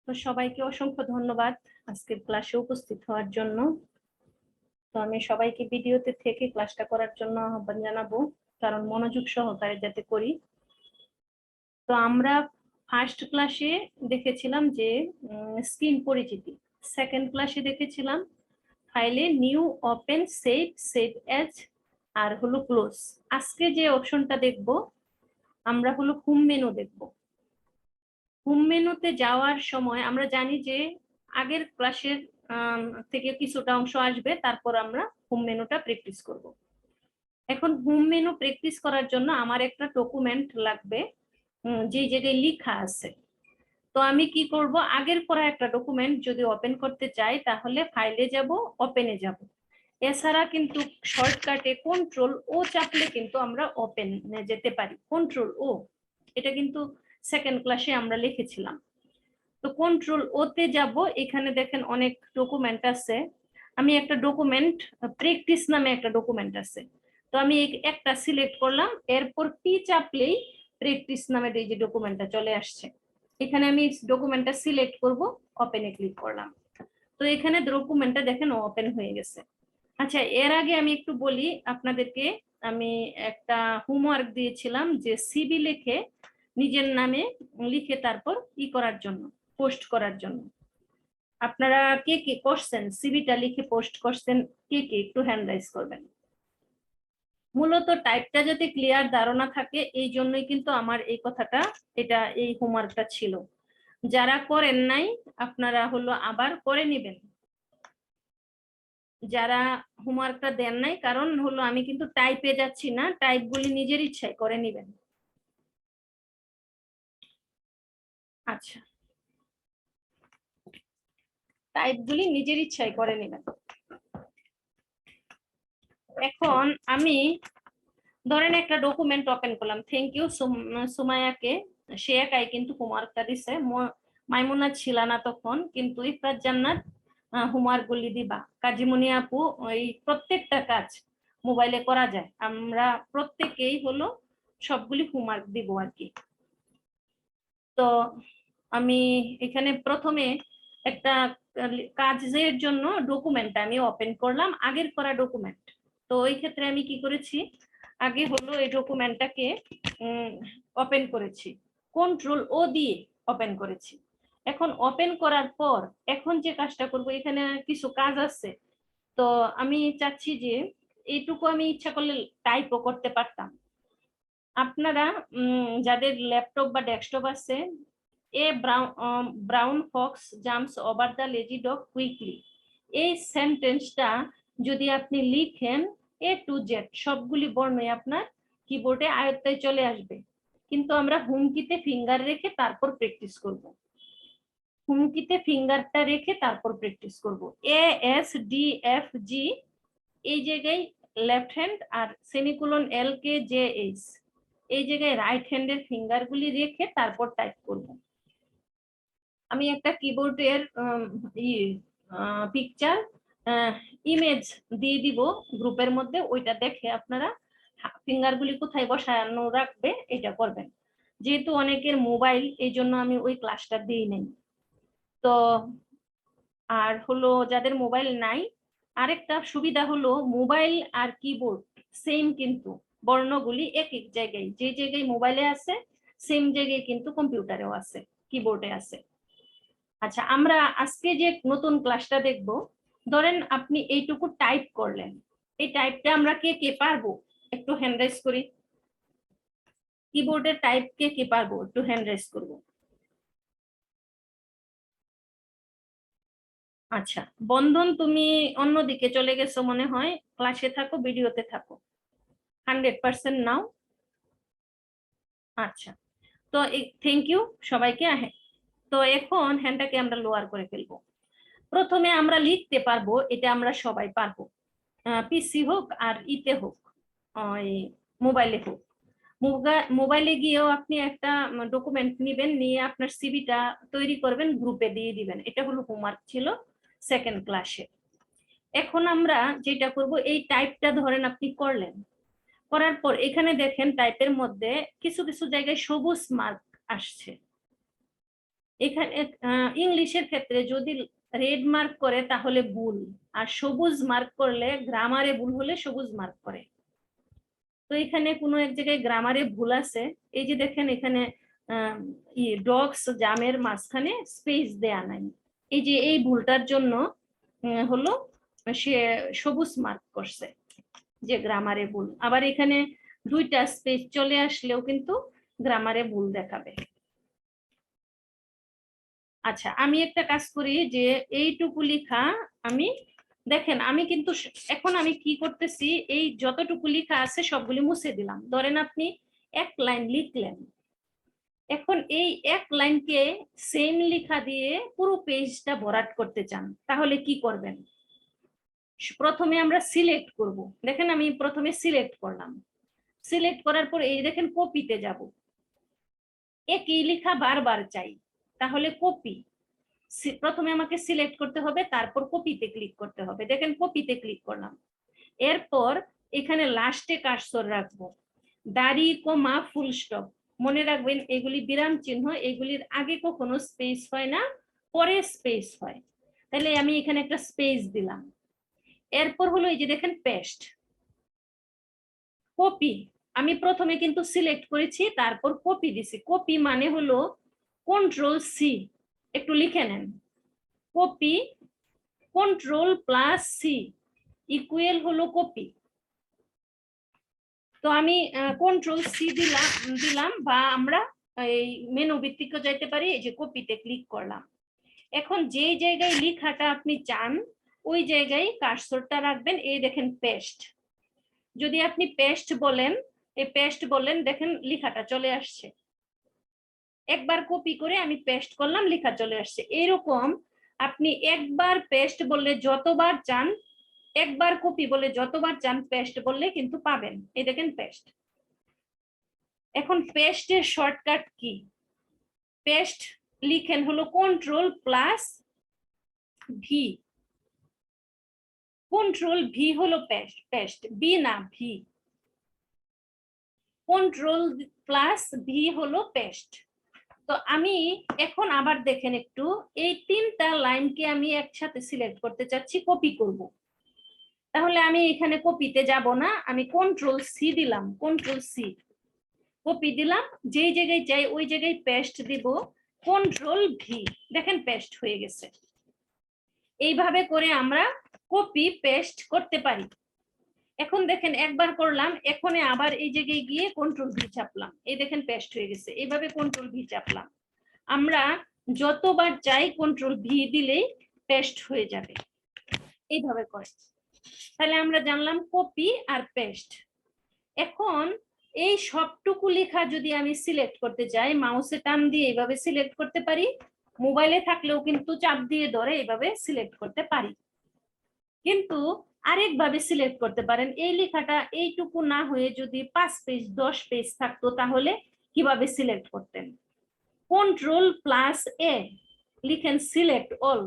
তো সবাইকে অসংখ্য ধন্যবাদ আজকের ক্লাসে উপস্থিত হওয়ার জন্য। তো আমি সবাইকে ভিডিওতে থেকে ক্লাসটা করার জন্য আহ্বান জানাবো, কারণ মনোযোগ সহকারে যাতে করি। তো আমরা ফার্স্ট ক্লাসে দেখেছিলাম যে স্ক্রিন পরিচিতি, সেকেন্ড ক্লাসে দেখেছিলাম ফাইলে new, open, save, save as আর হলো ক্লোজ। আজকে যে অপশনটা দেখব আমরা হলো হোম মেনু দেখব। হোম মেনুতে যাওয়ার সময় আমরা জানি যে আগের ক্লাসের থেকে কিছুটা অংশ আসবে, তারপর আমরা হোম মেনুটা প্র্যাকটিস করব। এখন হোম মেনু প্র্যাকটিস করার জন্য আমার একটা ডকুমেন্ট লাগবে যে জায়গায় লেখা আছে। তো আমি কি করব, আগের করা একটা ডকুমেন্ট যদি ওপেন করতে চাই তাহলে ফাইলে যাব, ওপেনে যাব। এছাড়া কিন্তু শর্টকাটে কন্ট্রোল ও চাপলে কিন্তু আমরা ওপেনে যেতে পারি। কন্ট্রোল ও, এটা কিন্তু সেকেন্ড ক্লাসে আমরা লিখেছিলাম। তো কন্ট্রোল ওতে যাব। এখানে দেখেন অনেক ডকুমেন্ট আছে। আমি একটা ডকুমেন্ট, প্র্যাকটিস নামে একটা ডকুমেন্ট আছে, তো আমি একটা সিলেক্ট করলাম। এরপর পি চাপলেই প্র্যাকটিস নামের এই যে ডকুমেন্টটা চলে আসছে। এখানে আমি ডকুমেন্টটা সিলেক্ট করব, ওপেনে ক্লিক করলাম। তো এখানে ডকুমেন্টটা দেখেন ওপেন হয়ে গেছে। আচ্ছা, এর আগে আমি একটু বলি আপনাদেরকে। আমি একটা হোমওয়ার্ক দিয়েছিলাম যে সিভি লিখে নিজের নামে লিখে তারপর করার জন্য, পোস্ট করার জন্য। আপনারা কে কে করছেন, সিভিটা লিখে পোস্ট করছেন, কে কে একটু হ্যান্ড রাইজ করবেন। মূলত টাইপটা যাতে ক্লিয়ার ধারণা থাকে এই জন্যই কিন্তু আমার এই কথাটা, এটা এই হোমওয়ার্কটা ছিল। যারা করেন নাই আপনারা হলো আবার করে নেবেন। যারা হোমওয়ার্কটা দেন নাই, কারণ হলো আমি কিন্তু টাইপে যাচ্ছি না, টাইপগুলি নিজের ইচ্ছায় করে নেবেন। আচ্ছা, টাইপগুলি নিজের ইচ্ছায় করে নেবেন। এখন আমি ধরেন একটা ডকুমেন্ট ওপেন করলাম। থ্যাংক ইউ সুমাইয়াকে, সে একাই কিন্তু হোমওয়ার্কটা দিছে। মাইমুনা ছিল না তখন, কিন্তু ইফরাত জান্নাত হোমওয়ার্ক গুলি দিবা। কাজিমুনি আপু, ওই প্রত্যেকটা কাজ মোবাইলে করা যায়, আমরা প্রত্যেকেই হলো সবগুলি হোমওয়ার্ক দিব আর কি। তো আমি এখানে প্রথমে একটা কাজের জন্য ডকুমেন্টটা আমি ওপেন করলাম, আগের করা ডকুমেন্ট। তো ওই ক্ষেত্রে আমি কি করেছি, আগে হলো এই ডকুমেন্টটাকে ওপেন করেছি, কন্ট্রোল ও দিয়ে ওপেন করেছি। এখন ওপেন করার পর এখন যে কাজটা করব, এখানে কিছু কাজ আছে। তো আমি চাচ্ছি যে এইটুকু আমি ইচ্ছা করলে টাইপও করতে পারতাম। আপনারা যাদের ল্যাপটপ বা ডেস্কটপ আছে, a brown Fox jumps over the lazy dog quickly, এই সেন্টেন্সটা যদি আপনি লিখেন এ টু জেড সবগুলি বর্ণই আপনার কিবোর্ডে আয়ত্তায় চলে আসবে। কিন্তু আমরা হুমকিতে ফিঙ্গার রেখে তারপর প্র্যাকটিস করব। হুমকিতে ফিঙ্গারটা রেখে তারপর প্র্যাকটিস করব। A S D F G, এই জায়গায় লেফট হ্যান্ড, আর সেমিকোলন এল কে জে এইচ, এই জায়গায় রাইট হ্যান্ডের ফিঙ্গার গুলি রেখে তারপর টাইপ করব। আমি একটা কিবোর্ডের পিকচার ইমেজ দিয়ে দিব গ্রুপের মধ্যে, ওইটা দেখে আপনারা ফিঙ্গার গুলি কোথায় বসানো রাখবে এটা করবেন। যেহেতু অনেকের মোবাইল, এই জন্য আমি ওই ক্লাসটা দিই নাই। তো আর হলো যাদের মোবাইল নাই, আরেকটা সুবিধা হলো মোবাইল আর কিবোর্ড সেম, কিন্তু বর্ণগুলি এক এক জায়গায়, যে জায়গায় মোবাইলে আছে সেম জায়গায় কিন্তু কম্পিউটারেও আছে, কিবোর্ডে আছে। আচ্ছা, আমরা আজকে যে নতুন ক্লাসটা দেখব, ধরেন আপনি এইটুকু টাইপ করলেন, এই টাইপটা আমরা কে কে পারবো একটু হ্যান্ড রাইজ করি। কিবোর্ডের টাইপ কে কে পারবো একটু হ্যান্ড রাইজ করব। আচ্ছা, বন্ধন তুমি অন্যদিকে চলে গেছো মনে হয়, ক্লাসে থাকো, ভিডিওতে থাকো, 100% নাও। আচ্ছা, তো থ্যাংক ইউ সবাইকে। তো এখন হ্যান্ডটাকে আমরা লোয়ার করে ফেলবো। প্রথমে আমরা লিখতে পারবো, এটা আমরা সবাই পারবো, পিসি হোক আর ইতে হোক, ওই মোবাইলে হোক। মোবাইলে গিয়েও আপনি একটা ডকুমেন্ট নেবেন, নিয়ে আপনার সিভিটা তৈরি করবেন, গ্রুপে দিয়ে দিবেন। এটা হলো হোমওয়ার্ক ছিল সেকেন্ড ক্লাসে। এখন আমরা যেটা করব, এই টাইপটা ধরেন আপনি করলেন, করার পর এখানে দেখেন টাইপের মধ্যে কিছু কিছু জায়গায় সবুজ মার্ক আসছে। এখানে ইংলিশের ক্ষেত্রে যদি রেড মার্ক করে তাহলে ভুল, আর সবুজ মার্ক করলে গ্রামারে ভুল হলে সবুজ মার্ক করে। তো এখানে কোনো এক জায়গায় গ্রামারে ভুল আছে। এই যে দেখেন এখানে ডগস জামের মাঝখানে স্পেস দেয়া নাই, এই যে এই ভুলটার জন্য হলো সে সবুজ মার্ক করছে, যে গ্রামারে ভুল। আবার এখানে দুইটা স্পেস চলে আসলেও কিন্তু গ্রামারে ভুল দেখাবে। আচ্ছা, আমি একটা কাজ করি যে এইটুকু লেখা আমি, দেখেন আমি কিন্তু এখন আমি কি করতেছি, এই যতটুকু লেখা আছে সবগুলি মুছে দিলাম। ধরেন আপনি এক লাইন লিখলেন, এখন এই এক লাইনকে সেম লেখা দিয়ে পুরো পেজটা ভরাট করতে চান, তাহলে কি করবেন? প্রথমে আমরা সিলেক্ট করব। দেখেন আমি প্রথমে সিলেক্ট করলাম, সিলেক্ট করার পর এই দেখেন কপিতে যাব। একই লেখা বারবার চাই, তাহলে কপি, প্রথমে আমাকে সিলেক্ট করতে হবে, তারপর কপিতে ক্লিক করতে হবে। দেখেন কপিতে ক্লিক করলাম, এরপর এখানে লাস্টে কার্সর রাখবো, দাড়ি কমা ফুল স্টপ। মনে রাখবেন এগুলি বিরাম চিহ্ন, এগুলির আগে কখনো স্পেস হয় না, পরে স্পেস হয়। তাহলে আমি এখানে একটা স্পেস দিলাম। এরপর হলো এই যে দেখেন পেস্ট, কপি। আমি প্রথমে কিন্তু সিলেক্ট করেছি, তারপর কপি দিছি। কপি মানে হলো কন্ট্রোল সি, একটু লিখে নেন, copy control plus C equal হলো কপি। তো আমি কন্ট্রোল সি দিলাম বা আমরা এই মেনু ভিত্তিক যাইতে পারি। এই যে কপিতে ক্লিক করলাম, এখন যে জায়গায় লেখাটা আপনি চান ওই জায়গায় কার্সরটা রাখবেন। এই দেখেন পেস্ট, যদি আপনি পেস্ট বলেন, এই পেস্ট বলেন, দেখেন লেখাটা চলে আসছে। একবার কপি করে আমি পেস্ট করলাম, লেখা চলে আসছে। এরকম আপনি একবার পেস্ট বললে যতবার চান, একবার কপি বলে যতবার চান, পেস্ট বললে কিন্তু পাবেন। এই দেখেন পেস্ট। এখন পেস্টের শর্টকাট কি? পেস্ট লিখেন হলো control plus V. Control V হলো পেস্ট, বি না ভি। কন্ট্রোল প্লাস ভি হলো পেস্ট। তো আমি এখন আবার দেখেন একটু, এই তিনটা লাইনকে আমি একসাথে সিলেক্ট করতে চাচ্ছি, কপি করব। তাহলে আমি এখানে কপিতে যাব না, আমি কন্ট্রোল সি দিলাম, কন্ট্রোল সি কপি দিলাম, যেই জায়গায় চাই ওই জায়গায় পেস্ট দিব, কন্ট্রোল ভি, দেখেন পেস্ট হয়ে গেছে। এইভাবে করে আমরা কপি পেস্ট করতে পারি। এখন দেখেন একবার করলাম, এখন আবার এই জায়গায় গিয়ে কন্ট্রোল ভি চাপলাম, এই দেখেন পেস্ট হয়ে গেছে। এইভাবে কন্ট্রোল ভি চাপলাম, আমরা যতবার চাই কন্ট্রোল ভি দিলেই পেস্ট হয়ে যাবে। এইভাবে করে তাহলে আমরা জানলাম কপি আর পেস্ট। এখন এই সবটুকু লেখা যদি আমি সিলেক্ট করতে চাই, মাউসে টান দিয়ে এইভাবে সিলেক্ট করতে পারি, মোবাইলে থাকলেও কিন্তু চাপ দিয়ে ধরে এইভাবে সিলেক্ট করতে পারি। কিন্তু আরেকভাবে সিলেক্ট করতে পারেন, এই লেখাটা এইটুকু না হয়ে যদি 5 পেজ 10 পেজ থাকতো, তাহলে কিভাবে সিলেক্ট করতেন? কন্ট্রোল প্লাস এ লিখেন সিলেক্ট অল।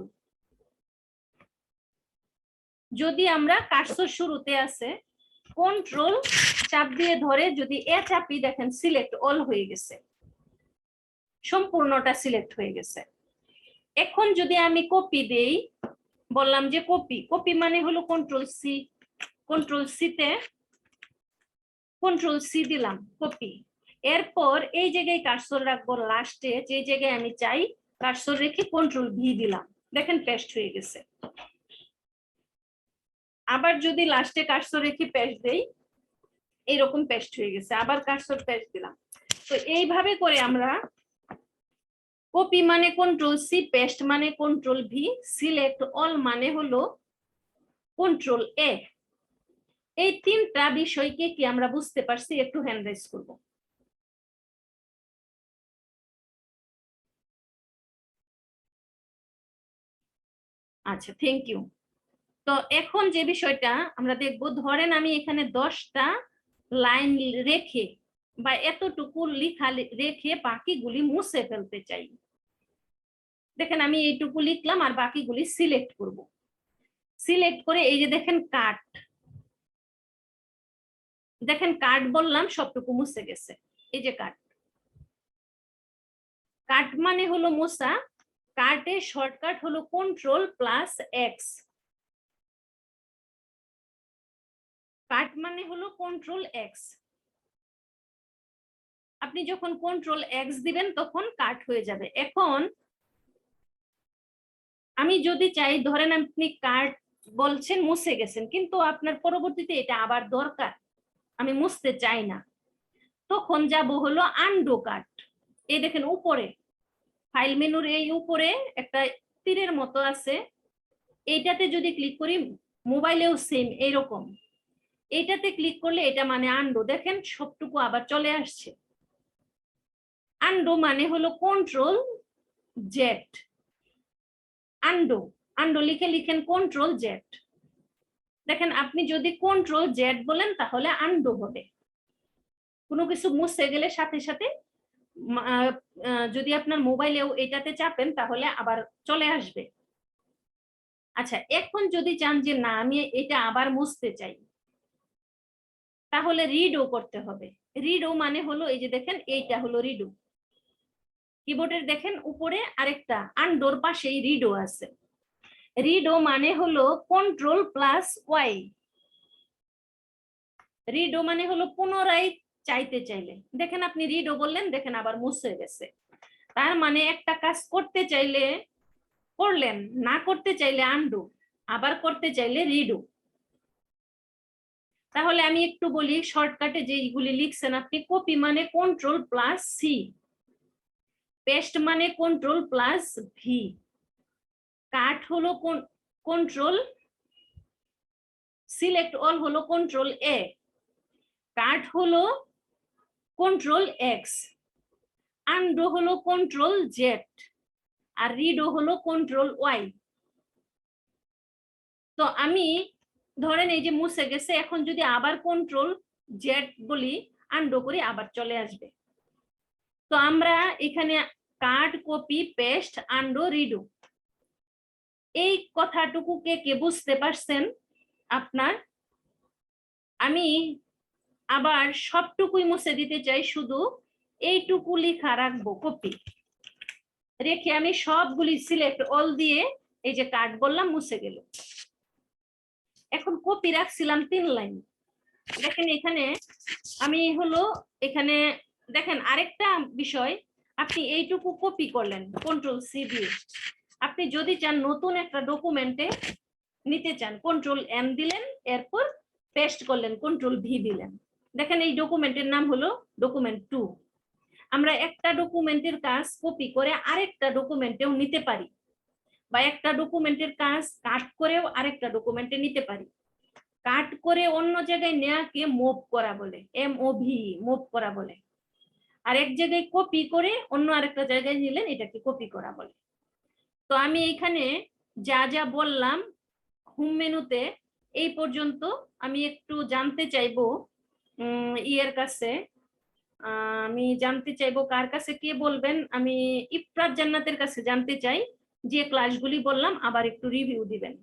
যদি আমরা কার্সর শুরুতে আছে, কন্ট্রোল চাপ দিয়ে ধরে যদি এ চাপি, দেখেন সিলেক্ট অল হয়ে গেছে, সম্পূর্ণটা সিলেক্ট হয়ে গেছে। এখন যদি আমি কপি দেই, বললাম যে কপি, কপি মানে হলো কন্ট্রোল সি, কন্ট্রোল সিতে কন্ট্রোল সি দিলাম, কপি। এরপর এই জায়গায় কার্সর রাখবো, লাস্টে যে জায়গায় আমি চাই কার্সর রেখে কন্ট্রোল ভি দিলাম, দেখেন পেস্ট হয়ে গেছে। আবার যদি লাস্টে কার্সর রেখে পেস্ট দেই, এইরকম পেস্ট হয়ে গেছে, আবার কার্সর পেস্ট দিলাম। তো এইভাবে করে আমরা কপি মানে কন্ট্রোল সি, পেস্ট মানে কন্ট্রোল ভি, সিলেক্ট অল মানে হলো কন্ট্রোল এ। এই তিনটা বিষয়কে কি আমরা বুঝতে পারছি? একটু হ্যান্ড রাইজ করব। আচ্ছা, থ্যাংক ইউ। তো এখন যে বিষয়টা আমরা দেখব, ধরেন আমি এখানে 10টা লাইন রেখে বা এতটুকু লেখা রেখে বাকিগুলি মুছে ফেলতে চাই। দেখেন আমি এইটুকু লিখলাম আর বাকিগুলি সিলেক্ট করব। সিলেক্ট করে এই যে দেখেন কাট, দেখেন কাট বললাম, সবটুকু মুছে গেছে। এই যে কাট, কাট মানে হলো মোছা, কাটের শর্টকাট হলো Ctrl+X। কাট মানে হলো Ctrl+X। আপনি যখন Ctrl+X দিবেন তখন কাট হয়ে যাবে। এখন আমি যদি চাই, ধরেন আপনি কাট বলছেন মুছে গেছেন, কিন্তু আপনার পরবর্তীতে এটা আবার দরকার, আমি মুছতে চাই না, তখন যাব হলো আনডু কাট। এই দেখেন উপরে ফাইল মেনুর এই উপরে একটা তীরের মতো আছে, এইটাতে যদি ক্লিক করি, মোবাইলেও সেম এইরকম, এইটাতে ক্লিক করলে এটা মানে আনডু। দেখেন সবটুকু আবার চলে আসছে। আনডু মানে হলো Ctrl+Z। আনডু, আনডু লিখে লিখেন Ctrl+Z। দেখেন আপনি যদি Ctrl+Z বলেন তাহলে আনডু হবে। কোনো কিছু মুছে গেলে সাথে সাথে যদি আপনার মোবাইলেও এটাতে চাপেন তাহলে আবার চলে আসবে। আচ্ছা, এখন যদি চান যে না আমি এটা আবার মুছতে চাই, তাহলে রিডো করতে হবে। রিডো মানে হলো এই যে দেখেন এইটা হলো রিডো। কিবোর্ডের দেখেন উপরে আরেকটা আনডোর পাশেই রিডো আছে। রিডো মানে হলো Ctrl+Y। রিডো মানে হলো পুনরায় চাইতে চাইলে। দেখেন আপনি রিডো বললেন, দেখেন আবার মুছে গেছে। তার মানে একটা কাজ করতে চাইলে করলেন, না করতে চাইলে আনডু, আবার করতে চাইলে রিডো। তাহলে আমি একটু বলি শর্টকাটে যে এইগুলি লিখছেন আপনি। কপি মানে Ctrl+C, পেস্ট মানে Ctrl+V, কাট হলো কন্ট্রোল, সিলেক্ট অল হলো Ctrl+A, কাট হলো Ctrl+X, আনডু হলো Ctrl+Z, আর রিডো হলো Ctrl+Y। তো আমি ধরেন এই যে মুছে গেছে, এখন যদি আবার Ctrl+Z বলি, আনডু করি, আবার চলে আসবে। তো আমরা এখানে কাট, কপি, পেস্ট, আনডু, রিডো, এই কথাটুকু কে কে বুঝতে পারছেন আপনার? আমি আবার সবটুকুই মুছে দিতে চাই, শুধু এইটুকু লেখা রাখবো কপি রেখে আমি সবগুলি সিলেক্ট অল দিয়ে এই যে কাট বললাম, মুছে গেল। এখন কপি রাখছিলাম 3 লাইন। দেখেন এখানে আমি হলো এখানে দেখেন আরেকটা বিষয়, আপনি এইটুকু কপি করলেন Ctrl+C দিয়ে। আপনি যদি চান নতুন একটা ডকুমেন্টে নিতে চান, Ctrl+M দিলেন, এরপর পেস্ট করলেন, Ctrl+V দিলেন। দেখেন এই ডকুমেন্টের নাম হলো ডকুমেন্ট 2। আমরা একটা ডকুমেন্টের কাজ কপি করে আরেকটা ডকুমেন্টেও নিতে পারি, বা একটা ডকুমেন্টের কাজ কাট করেও আরেকটা ডকুমেন্টে নিতে পারি। কাট করে অন্য জায়গায় নেওয়াকে মুভ করা বলে, MOV, মুভ করা বলে। আর এক জায়গায় কপি করে অন্য আরেকটা জায়গায় নিলেন, এটাকে কপি করা বলে। তো আমি এখানে যা যা বললাম হোম মেনুতে এই পর্যন্ত, আমি একটু জানতে চাইবো ইয়ের কাছে, আমি জানতে চাইবো কার কাছে, কে বলবেন? আমি ইফরাত জান্নাতের কাছে জানতে চাই, যে ক্লাসগুলি বললাম আবার একটু রিভিউ দিবেন।